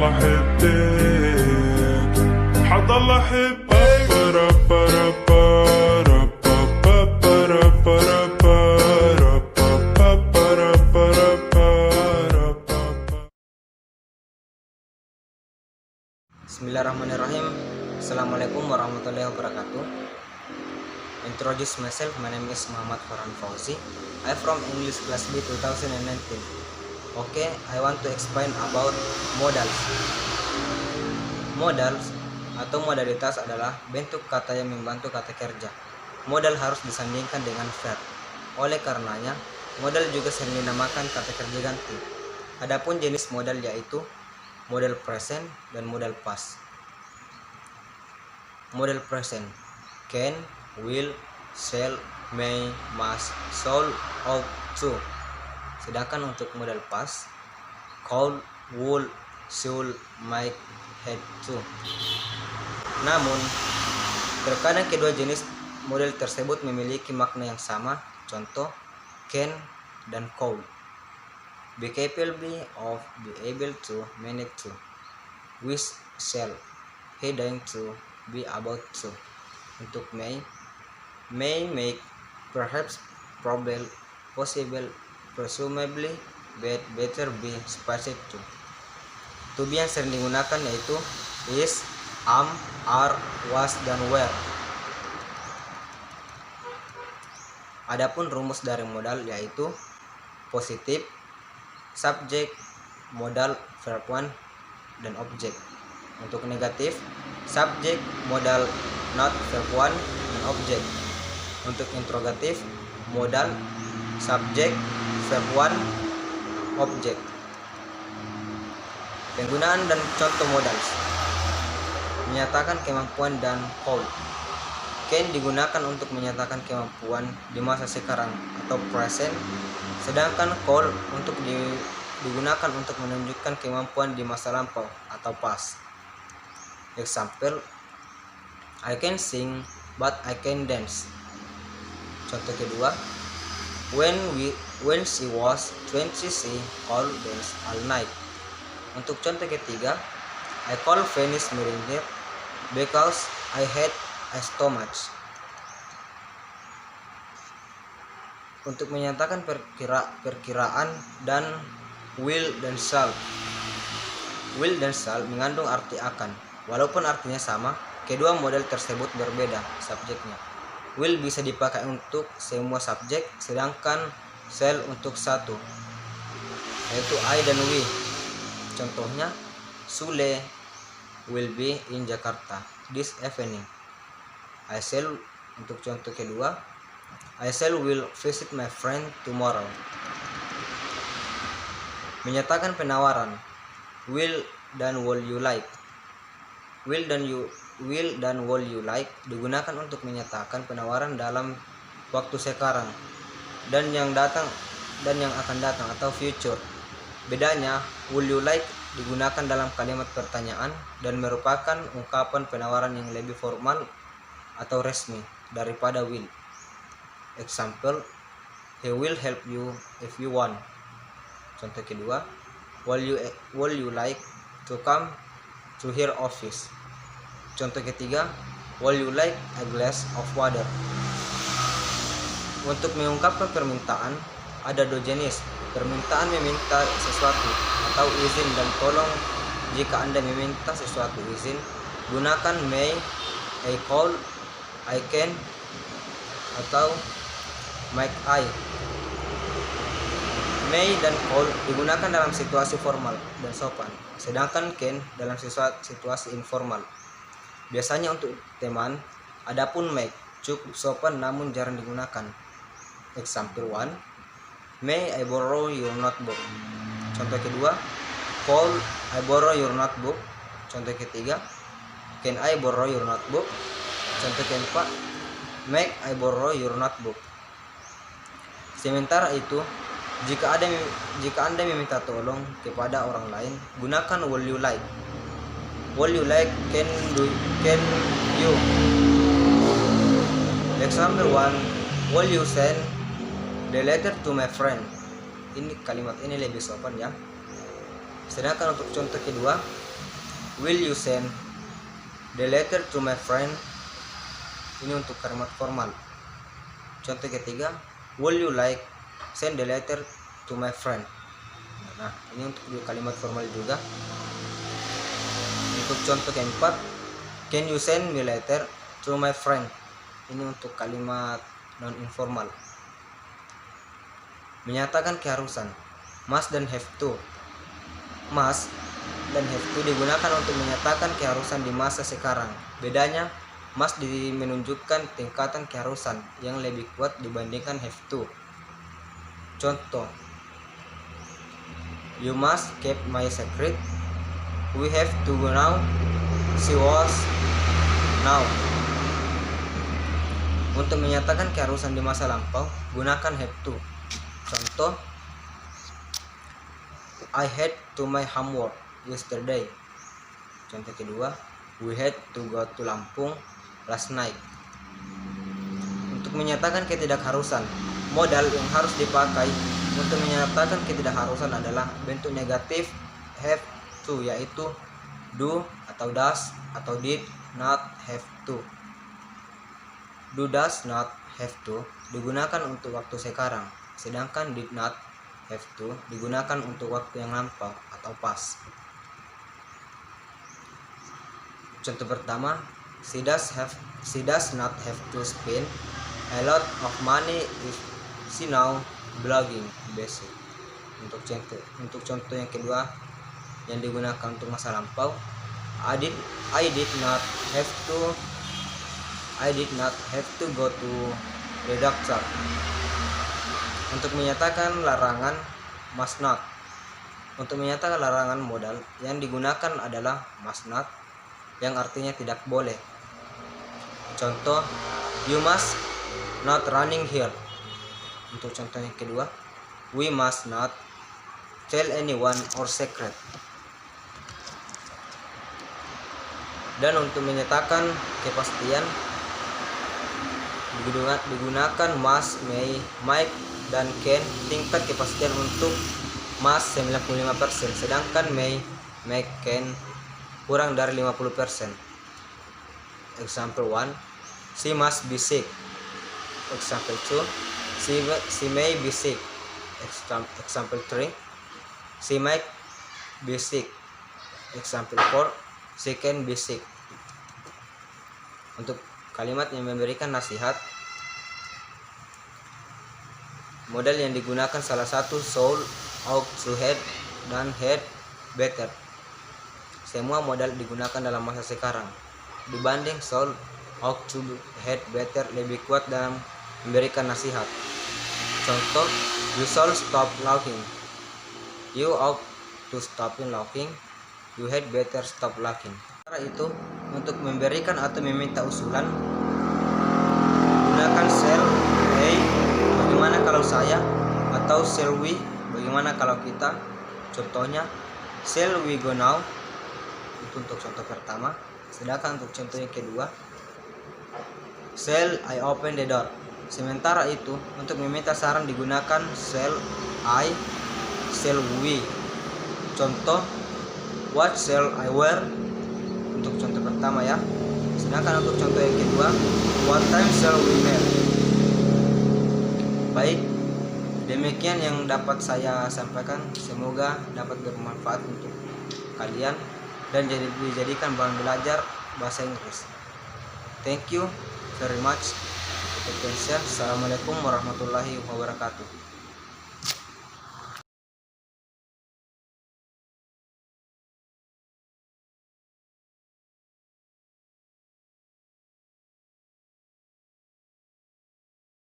حضل أحبك حضل أحبك Bismillahirrahmanirrahim. Assalamualaikum warahmatullahi wabarakatuh. Introduce myself. My name is Muhammad Farhan Fauzi. I from English class B 2019. Okay, I want to explain about modals. Modals atau modalitas adalah bentuk kata yang membantu kata kerja. Modal harus disandingkan dengan verb. Oleh karenanya, modal juga sering dinamakan kata kerja ganti. Adapun jenis modal yaitu model present dan model past. Model present: can, will, shall, may, must, shall, ought to. Sedangkan untuk model past: could, would, should, might, had to. Namun, terkadang kedua jenis model tersebut memiliki makna yang sama. Contoh, can dan could. Be capable of, be able to, manage to. Wish, shall, he dying to, be about to. Untuk may make, perhaps, probable, possible, presumably, bet, better, be, supposed to. To be yang sering digunakan yaitu is, am, are, was, dan were. Adapun rumus dari modal yaitu positif, subjek, modal, verb 1, dan objek. Untuk negatif, subjek, modal, not, verb 1, dan objek. Untuk interrogatif, modal, subjek, verb 1, objek. Penggunaan dan contoh modal: menyatakan kemampuan dan could. Can digunakan untuk menyatakan kemampuan di masa sekarang atau present, sedangkan could untuk digunakan untuk menunjukkan kemampuan di masa lampau atau past. Example: I can sing but I can dance. Contoh kedua: when she was 20 she could dance all night. Untuk contoh ketiga: I could finish meeting her because I had a stomach. Untuk menyatakan perkiraan dan will dan shall. Will dan shall mengandung arti akan. Walaupun artinya sama, kedua model tersebut berbeda subjeknya. Will bisa dipakai untuk semua subjek, sedangkan shall untuk satu, yaitu I dan we. Contohnya, Sule will be in Jakarta this evening. I shall untuk contoh kedua, I shall will visit my friend tomorrow. Menyatakan penawaran: will dan will you like. Will dan will you like digunakan untuk menyatakan penawaran dalam waktu sekarang dan yang akan datang atau future. Bedanya, will you like digunakan dalam kalimat pertanyaan dan merupakan ungkapan penawaran yang lebih formal atau resmi daripada will. Example: he will help you if you want. Contoh kedua: will you like to come to her office. Contoh ketiga: will you like a glass of water. Untuk mengungkapkan permintaan ada dua jenis: permintaan meminta sesuatu atau izin dan tolong. Jika Anda meminta sesuatu izin, gunakan may, I call, I can, atau might I. May dan call digunakan dalam situasi formal dan sopan, sedangkan can dalam situasi informal. Biasanya untuk teman, adapun make cukup sopan namun jarang digunakan. Example 1: may I borrow your notebook. Contoh kedua: call, I borrow your notebook. Contoh ketiga: can I borrow your notebook. Contoh keempat: make I borrow your notebook. Sementara itu, jika Anda meminta tolong kepada orang lain, gunakan will you like. Will you like, can you. Example 1: will you send the letter to my friend. Ini kalimat ini lebih sopan ya. Sedangkan untuk contoh kedua, Will you send the letter to my friend? Ini untuk kalimat formal. Contoh ketiga, will you like send the letter to my friend? Nah, ini untuk kalimat formal juga. Untuk contoh keempat, can you send me letter to my friend? Ini untuk kalimat non informal. Menyatakan keharusan. Must dan have to. Must dan have to digunakan untuk menyatakan keharusan di masa sekarang. Bedanya, must menunjukkan tingkatan keharusan yang lebih kuat dibandingkan have to. Contoh, you must keep my secret. We have to go now. She was now. Untuk menyatakan keharusan di masa lampau, gunakan have to. Contoh, I had to my homework yesterday. Contoh kedua, we had to go to Lampung last night. Untuk menyatakan ketidakharusan, modal yang harus dipakai untuk menyatakan ketidakharusan adalah bentuk negatif have to, yaitu do atau does atau did not have to. Do does not have to digunakan untuk waktu sekarang, sedangkan did not have to digunakan untuk waktu yang lampau atau past. Contoh pertama, she does not have to spend a lot of money if she now blogging basic. Untuk contoh yang kedua yang digunakan untuk masa lampau, I did not have to go to the doctor. Untuk menyatakan larangan, must not. Untuk menyatakan larangan modal yang digunakan adalah must not, yang artinya tidak boleh. Contoh, you must not running here. Untuk contoh yang kedua, we must not tell anyone our secret. Dan untuk menyatakan kepastian digunakan must, may, might, dan can. Tingkat kepastian untuk must 95%, sedangkan may, can kurang dari 50%. Example 1, she must be sick. Example 2, she may be sick. Example 3, she might be sick. Example 4, she can be sick. Untuk kalimat yang memberikan nasihat, modal yang digunakan salah satu soul, ought to, had, dan had better. Semua modal digunakan dalam masa sekarang. Dibanding soul, ought to, had better lebih kuat dalam memberikan nasihat. Contoh, you should stop laughing. You ought to stop laughing. You had better stop laughing. Cara itu, untuk memberikan atau meminta usulan, gunakan shall, hey, bagaimana kalau saya, atau shall we, bagaimana kalau kita. Contohnya, shall we go now? Itu untuk contoh pertama. Sedangkan untuk contoh yang kedua, shall I open the door? Sementara itu, untuk meminta saran digunakan shall I, shall we. Contoh, what shall I wear? Untuk contoh pertama ya. Sedangkan untuk contoh yang kedua, what time shall we meet? Baik, demikian yang dapat saya sampaikan. Semoga dapat bermanfaat untuk kalian dan dijadikan bahan belajar bahasa Inggris. Thank you very much. Assalamualaikum warahmatullahi wabarakatuh.